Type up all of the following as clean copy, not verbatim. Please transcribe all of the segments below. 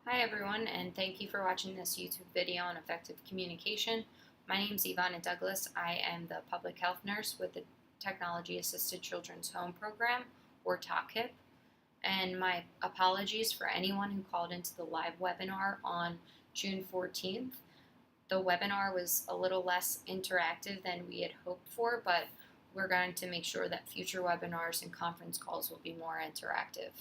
Hi everyone, and thank you for watching this YouTube video on effective communication. My name is Ivana Douglas. I am the public health nurse with the Technology Assisted Children's Home Program, or TACHIP. And my apologies for anyone who called into the live webinar on June 14th. The webinar was a little less interactive than we had hoped for, but we're going to make sure that future webinars and conference calls will be more interactive.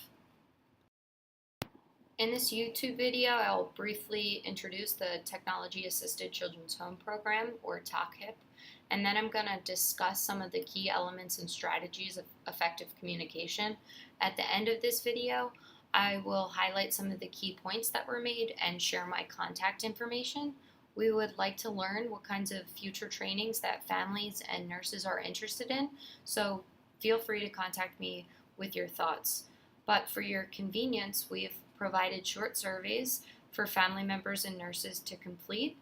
In this YouTube video, I'll briefly introduce the Technology Assisted Children's Home Program, or TACHIP, and then I'm going to discuss some of the key elements and strategies of effective communication. At the end of this video, I will highlight some of the key points that were made and share my contact information. We would like to learn what kinds of future trainings that families and nurses are interested in, so feel free to contact me with your thoughts. But for your convenience, we've provided short surveys for family members and nurses to complete.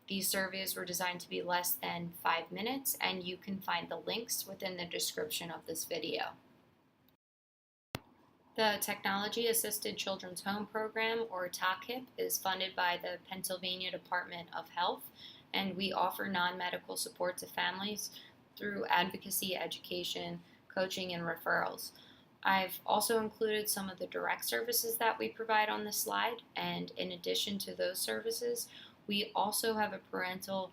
These surveys were designed to be less than 5 minutes, and you can find the links within the description of this video. The Technology Assisted Children's Home Program, or TACHIP, is funded by the Pennsylvania Department of Health, and we offer non-medical support to families through advocacy, education, coaching, and referrals. I've also included some of the direct services that we provide on the slide, and in addition to those services, we also have a parental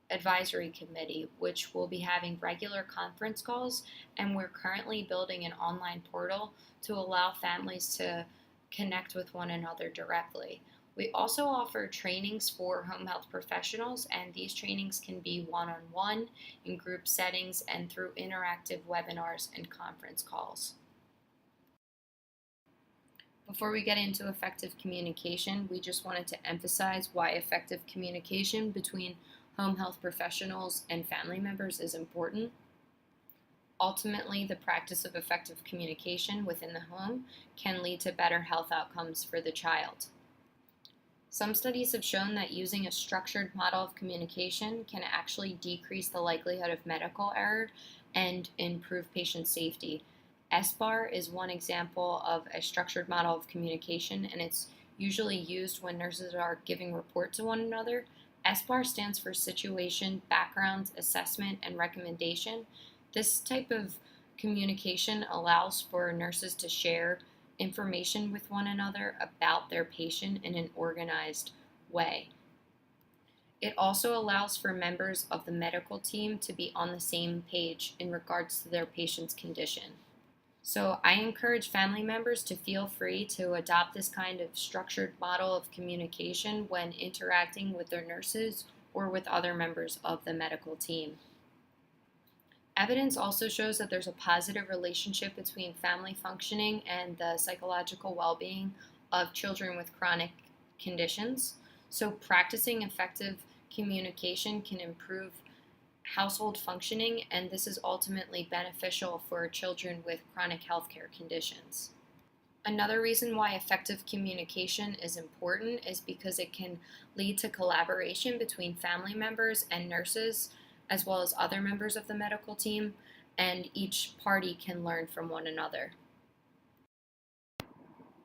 advisory committee, which will be having regular conference calls, and we're currently building an online portal to allow families to connect with one another directly. We also offer trainings for home health professionals, and these trainings can be one-on-one, in group settings, and through interactive webinars and conference calls. Before we get into effective communication, we just wanted to emphasize why effective communication between home health professionals and family members is important. Ultimately, the practice of effective communication within the home can lead to better health outcomes for the child. Some studies have shown that using a structured model of communication can actually decrease the likelihood of medical error and improve patient safety. SBAR is one example of a structured model of communication, and it's usually used when nurses are giving report to one another. SBAR stands for Situation, Background, Assessment, and Recommendation. This type of communication allows for nurses to share information with one another about their patient in an organized way. It also allows for members of the medical team to be on the same page in regards to their patient's condition. So I encourage family members to feel free to adopt this kind of structured model of communication when interacting with their nurses or with other members of the medical team. Evidence also shows that there's a positive relationship between family functioning and the psychological well-being of children with chronic conditions. So practicing effective communication can improve household functioning, and this is ultimately beneficial for children with chronic healthcare conditions. Another reason why effective communication is important is because it can lead to collaboration between family members and nurses, as well as other members of the medical team, and each party can learn from one another.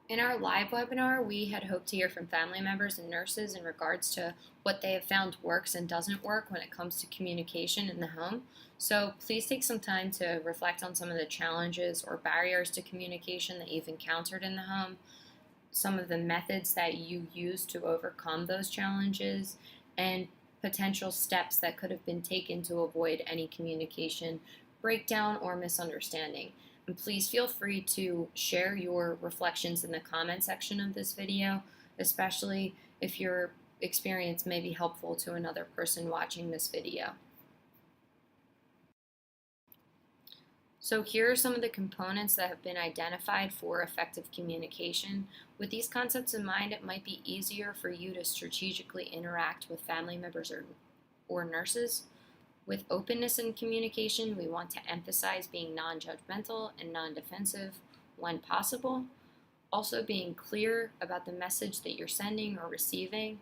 In our live webinar, we had hoped to hear from family members and nurses in regards to what they have found works and doesn't work when it comes to communication in the home. So please take some time to reflect on some of the challenges or barriers to communication that you've encountered in the home, some of the methods that you use to overcome those challenges, and potential steps that could have been taken to avoid any communication breakdown or misunderstanding. And please feel free to share your reflections in the comment section of this video, especially if your experience may be helpful to another person watching this video. So here are some of the components that have been identified for effective communication. With these concepts in mind, it might be easier for you to strategically interact with family members or nurses. With openness in communication, we want to emphasize being non-judgmental and non-defensive when possible. Also being clear about the message that you're sending or receiving.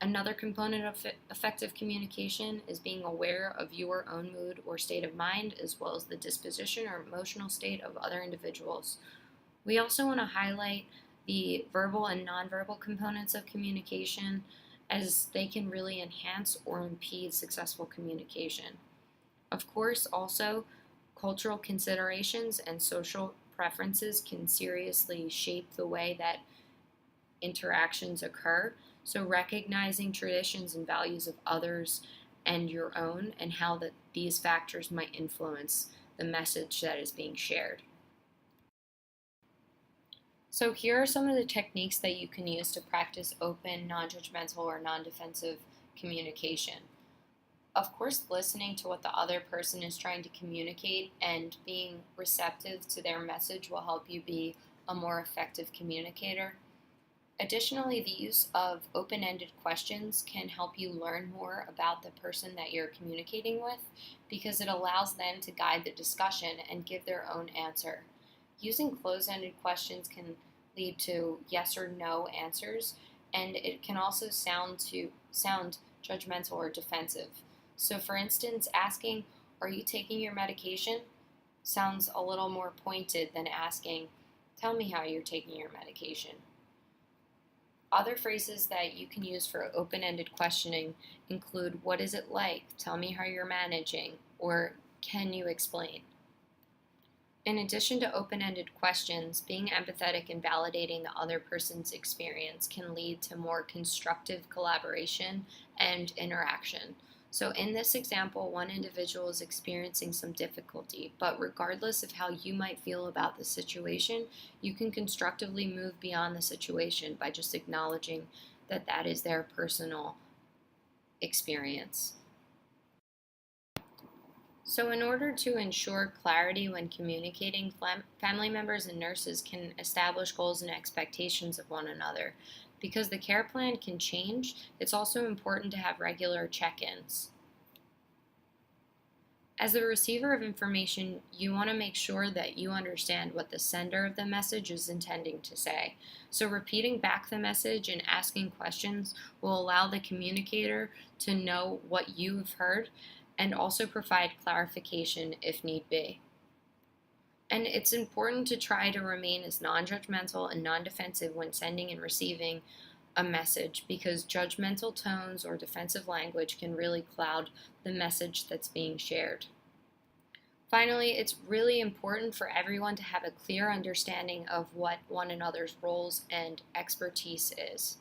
Another component of effective communication is being aware of your own mood or state of mind, as well as the disposition or emotional state of other individuals. We also want to highlight the verbal and nonverbal components of communication, as they can really enhance or impede successful communication. Of course, also, cultural considerations and social preferences can seriously shape the way that interactions occur. So, recognizing traditions and values of others and your own, and how these factors might influence the message that is being shared. So, here are some of the techniques that you can use to practice open, non judgmental, or non defensive communication. Of course, listening to what the other person is trying to communicate and being receptive to their message will help you be a more effective communicator. Additionally, the use of open ended questions can help you learn more about the person that you're communicating with because it allows them to guide the discussion and give their own answer. Using closed ended questions can lead to yes or no answers, and it can also sound judgmental or defensive. So, for instance, asking, "Are you taking your medication?" sounds a little more pointed than asking, "Tell me how you're taking your medication." Other phrases that you can use for open ended questioning include, "What is it like? Tell me how you're managing," or "Can you explain?" In addition to open ended questions, being empathetic and validating the other person's experience can lead to more constructive collaboration and interaction. So, in this example, one individual is experiencing some difficulty, but regardless of how you might feel about the situation, you can constructively move beyond the situation by just acknowledging that that is their personal experience. So, in order to ensure clarity when communicating, family members and nurses can establish goals and expectations of one another. Because the care plan can change, it's also important to have regular check ins. As the receiver of information, you want to make sure that you understand what the sender of the message is intending to say. So, repeating back the message and asking questions will allow the communicator to know what you've heard and also provide clarification if need be. And it's important to try to remain as non judgmental and non defensive when sending and receiving a message because judgmental tones or defensive language can really cloud the message that's being shared. Finally, it's really important for everyone to have a clear understanding of what one another's roles and expertise is.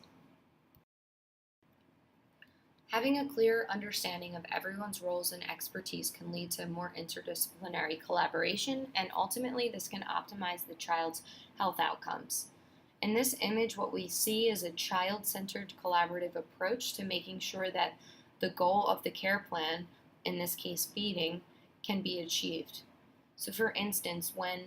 Having a clear understanding of everyone's roles and expertise can lead to more interdisciplinary collaboration, and ultimately, this can optimize the child's health outcomes. In this image, what we see is a child centered collaborative approach to making sure that the goal of the care plan, in this case feeding, can be achieved. So, for instance, when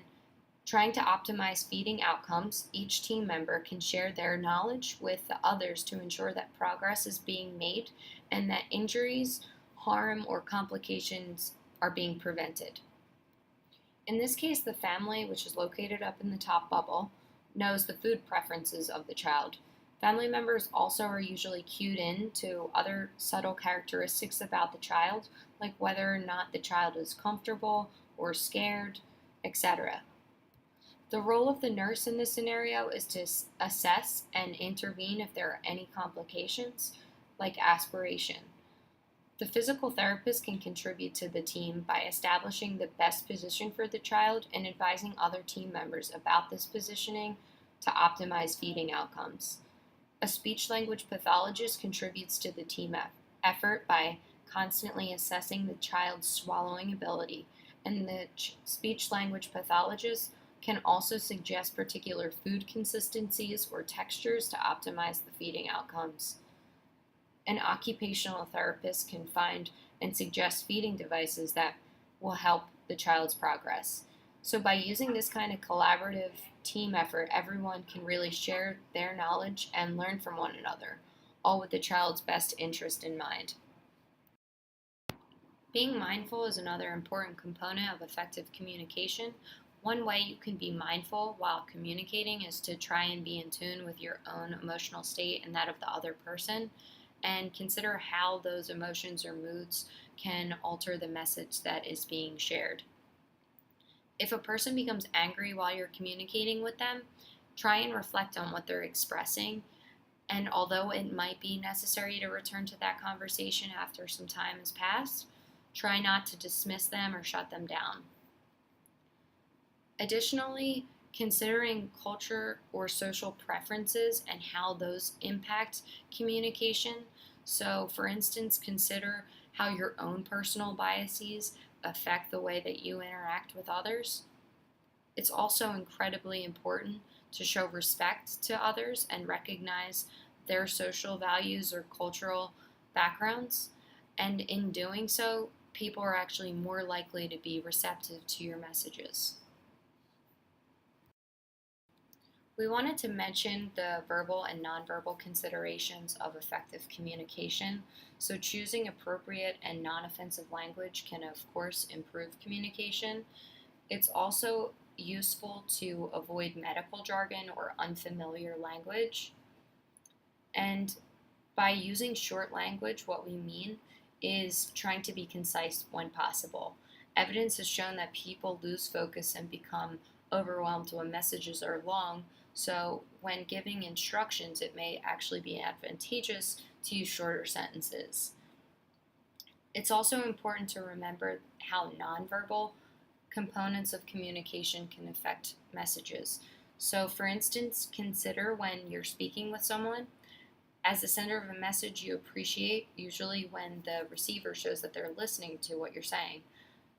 trying to optimize feeding outcomes, each team member can share their knowledge with the others to ensure that progress is being made and that injuries, harm, or complications are being prevented. In this case, the family, which is located up in the top bubble, knows the food preferences of the child. Family members also are usually cued in to other subtle characteristics about the child, like whether or not the child is comfortable or scared, etc. The role of the nurse in this scenario is to assess and intervene if there are any complications, like aspiration. The physical therapist can contribute to the team by establishing the best position for the child and advising other team members about this positioning to optimize feeding outcomes. A speech language pathologist contributes to the team effort by constantly assessing the child's swallowing ability, and the speech language pathologist can also suggest particular food consistencies or textures to optimize the feeding outcomes. An occupational therapist can find and suggest feeding devices that will help the child's progress. So, by using this kind of collaborative team effort, everyone can really share their knowledge and learn from one another, all with the child's best interest in mind. Being mindful is another important component of effective communication. One way you can be mindful while communicating is to try and be in tune with your own emotional state and that of the other person, and consider how those emotions or moods can alter the message that is being shared. If a person becomes angry while you're communicating with them, Try and reflect on what they're expressing, and although it might be necessary to return to that conversation after some time has passed, try not to dismiss them or shut them down. Additionally, considering culture or social preferences and how those impact communication. So, for instance, consider how your own personal biases affect the way that you interact with others. It's also incredibly important to show respect to others and recognize their social values or cultural backgrounds. And in doing so, people are actually more likely to be receptive to your messages. We wanted to mention the verbal and nonverbal considerations of effective communication. So, choosing appropriate and non offensive language can, of course, improve communication. It's also useful to avoid medical jargon or unfamiliar language. And by using short language, what we mean is trying to be concise when possible. Evidence has shown that people lose focus and become overwhelmed when messages are long, so when giving instructions, it may actually be advantageous to use shorter sentences. It's also important to remember how nonverbal components of communication can affect messages. So, for instance, consider when you're speaking with someone. As the sender of a message, you appreciate usually when the receiver shows that they're listening to what you're saying.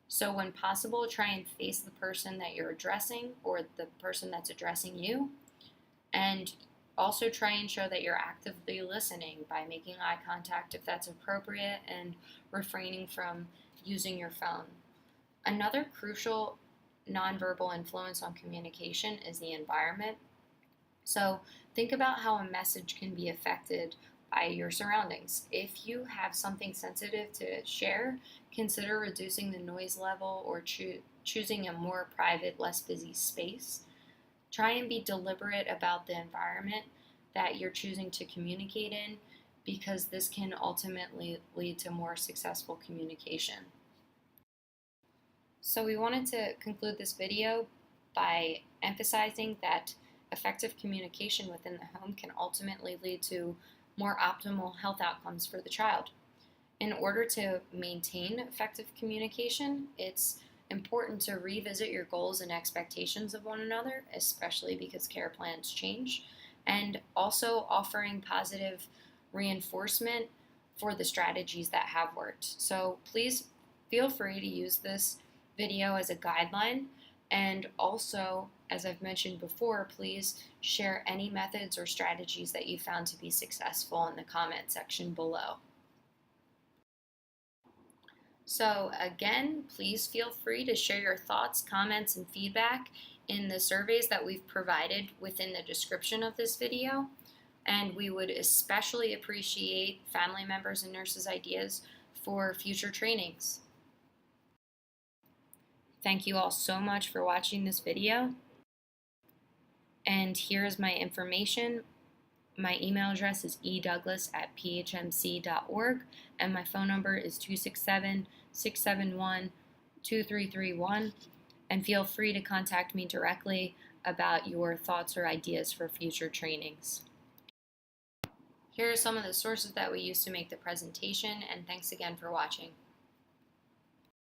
So, when possible, try and face the person that you're addressing or the person that's addressing you. And also try and show that you're actively listening by making eye contact if that's appropriate and refraining from using your phone. Another crucial nonverbal influence on communication is the environment. So think about how a message can be affected by your surroundings. If you have something sensitive to share, consider reducing the noise level or choosing a more private, less busy space. Try and be deliberate about the environment that you're choosing to communicate in, because this can ultimately lead to more successful communication. So we wanted to conclude this video by emphasizing that effective communication within the home can ultimately lead to more optimal health outcomes for the child. In order to maintain effective communication, it's important to revisit your goals and expectations of one another, especially because care plans change, and also offering positive reinforcement for the strategies that have worked. So please feel free to use this video as a guideline, and also, as I've mentioned before, please share any methods or strategies that you found to be successful in the comment section below. So again, please feel free to share your thoughts, comments, and feedback in the surveys that we've provided within the description of this video. And we would especially appreciate family members and nurses' ideas for future trainings. Thank you all so much for watching this video. And here is my information. My email address is edouglas@phmc.org, and my phone number is 267-671-2331. And feel free to contact me directly about your thoughts or ideas for future trainings. Here are some of the sources that we used to make the presentation, and thanks again for watching.